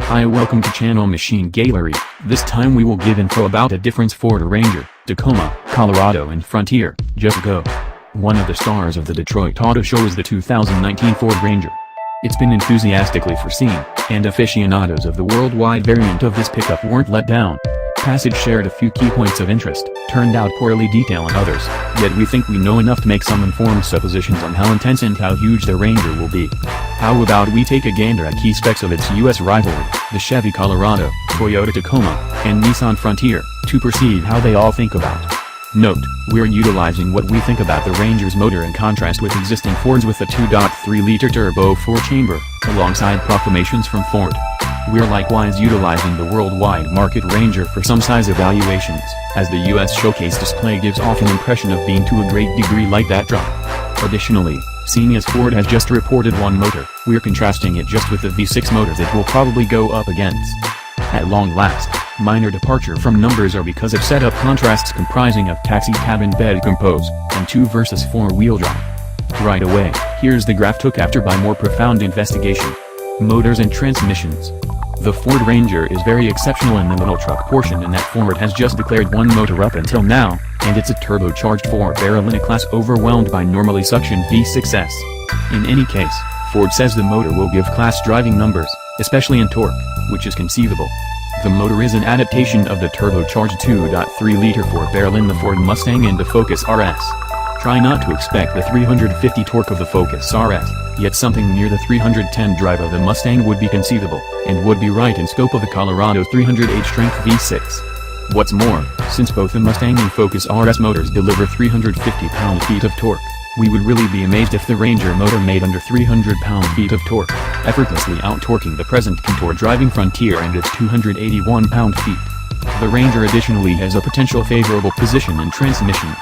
Hi, welcome to channel Machine Galery. This time we will give info about a different Ford Ranger, Tacoma, Colorado and Frontier. Just go. One of the stars of the Detroit Auto Show is the 2019 Ford Ranger. It's been enthusiastically foreseen, and aficionados of the worldwide variant of this pickup weren't let down. Passage shared a few key points of interest, turned out poorly detailing others, yet we think we know enough to make some informed suppositions on how intense and how huge the Ranger will be. How about we take a gander at key specs of its US rivalry, the Chevy Colorado, Toyota Tacoma, and Nissan Frontier, to perceive how they all think about. Note, we're utilizing what we think about the Ranger's motor in contrast with existing Fords with a 2.3-liter turbo 4-chamber, alongside proclamations from Ford. We're likewise utilizing the worldwide market Ranger for some size evaluations, as the US showcase display gives off an impression of being to a great degree like that truck. Additionally, seeing as Ford has just reported one motor, we're contrasting it just with the V6 motors it will probably go up against. At long last, minor departure from numbers are because of setup contrasts comprising of taxi cabin bed compose, and 2 versus 4-wheel drive. Right away, here's the graph took after by more profound investigation. Motors and transmissions. The Ford Ranger is very exceptional in the little truck portion in that Ford has just declared one motor up until now, and it's a turbocharged 4-barrel in a class overwhelmed by normally suctioned V6s. In any case, Ford says the motor will give class driving numbers, especially in torque, which is conceivable. The motor is an adaptation of the turbocharged 2.3-liter 4-barrel in the Ford Mustang and the Focus RS. Try not to expect the 350 torque of the Focus RS, yet something near the 310 drive of the Mustang would be conceivable, and would be right in scope of the Colorado 308 strength V6. What's more, since both the Mustang and Focus RS motors deliver 350 pound-feet of torque, we would really be amazed if the Ranger motor made under 300 pound-feet of torque, effortlessly out-torquing the present contour-driving Frontier and its 281 pound-feet. The Ranger additionally has a potential favorable position in transmissions.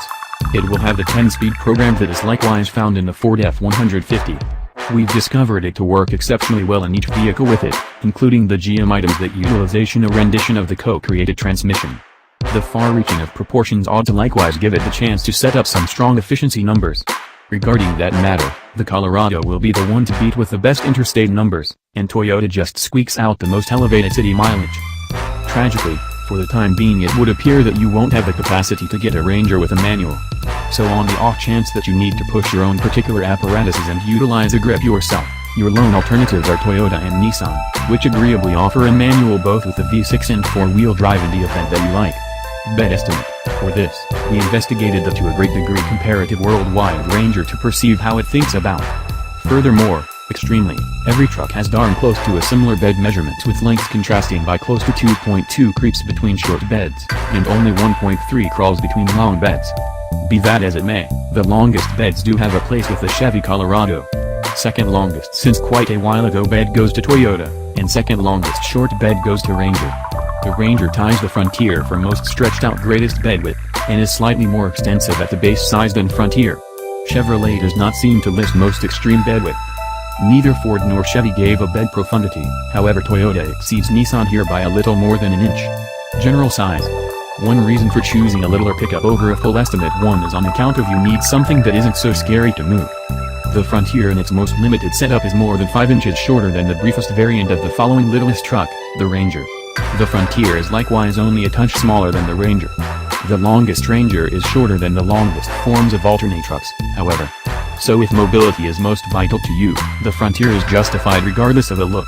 It will have the 10-speed program that is likewise found in the Ford F-150. We've discovered it to work exceptionally well in each vehicle with it, including the GM items that utilization a rendition of the co-created transmission. The far-reaching of proportions ought to likewise give it the chance to set up some strong efficiency numbers. Regarding that matter, the Colorado will be the one to beat with the best interstate numbers, and Toyota just squeaks out the most elevated city mileage. Tragically, for the time being it would appear that you won't have the capacity to get a Ranger with a manual. So on the off chance that you need to push your own particular apparatuses and utilize a grip yourself, your lone alternatives are Toyota and Nissan, which agreeably offer a manual both with a V6 and 4-wheel drive in the event that you like. Bet estimate. For this, we investigated the to a great degree comparative worldwide Ranger to perceive how it thinks about. Furthermore, extremely, every truck has darn close to a similar bed measurements with lengths contrasting by close to 2.2 creeps between short beds, and only 1.3 crawls between long beds. Be that as it may, the longest beds do have a place with the Chevy Colorado. Second longest since quite a while ago bed goes to Toyota, and second longest short bed goes to Ranger. The Ranger ties the Frontier for most stretched out greatest bed width, and is slightly more extensive at the base size than Frontier. Chevrolet does not seem to list most extreme bed width. Neither Ford nor Chevy gave a bed profundity, however Toyota exceeds Nissan here by a little more than an inch. General size. One reason for choosing a littler pickup over a full estimate one is on account of you need something that isn't so scary to move. The Frontier in its most limited setup is more than 5 inches shorter than the briefest variant of the following littlest truck, the Ranger. The Frontier is likewise only a touch smaller than the Ranger. The longest Ranger is shorter than the longest forms of alternate trucks, however. So if mobility is most vital to you, the Frontier is justified regardless of the look.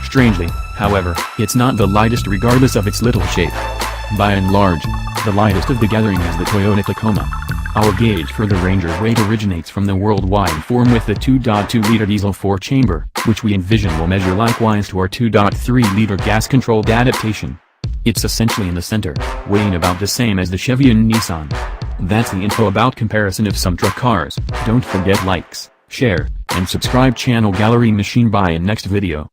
Strangely, however, it's not the lightest regardless of its little shape. By and large, the lightest of the gathering is the Toyota Tacoma. Our gauge for the Ranger weight originates from the worldwide form with the 2.2-liter diesel 4-chamber, which we envision will measure likewise to our 2.3-liter gas-controlled adaptation. It's essentially in the center, weighing about the same as the Chevy and Nissan. That's the info about comparison of some truck cars. Don't forget likes, share, and subscribe channel Gallery Machine. Bye in next video.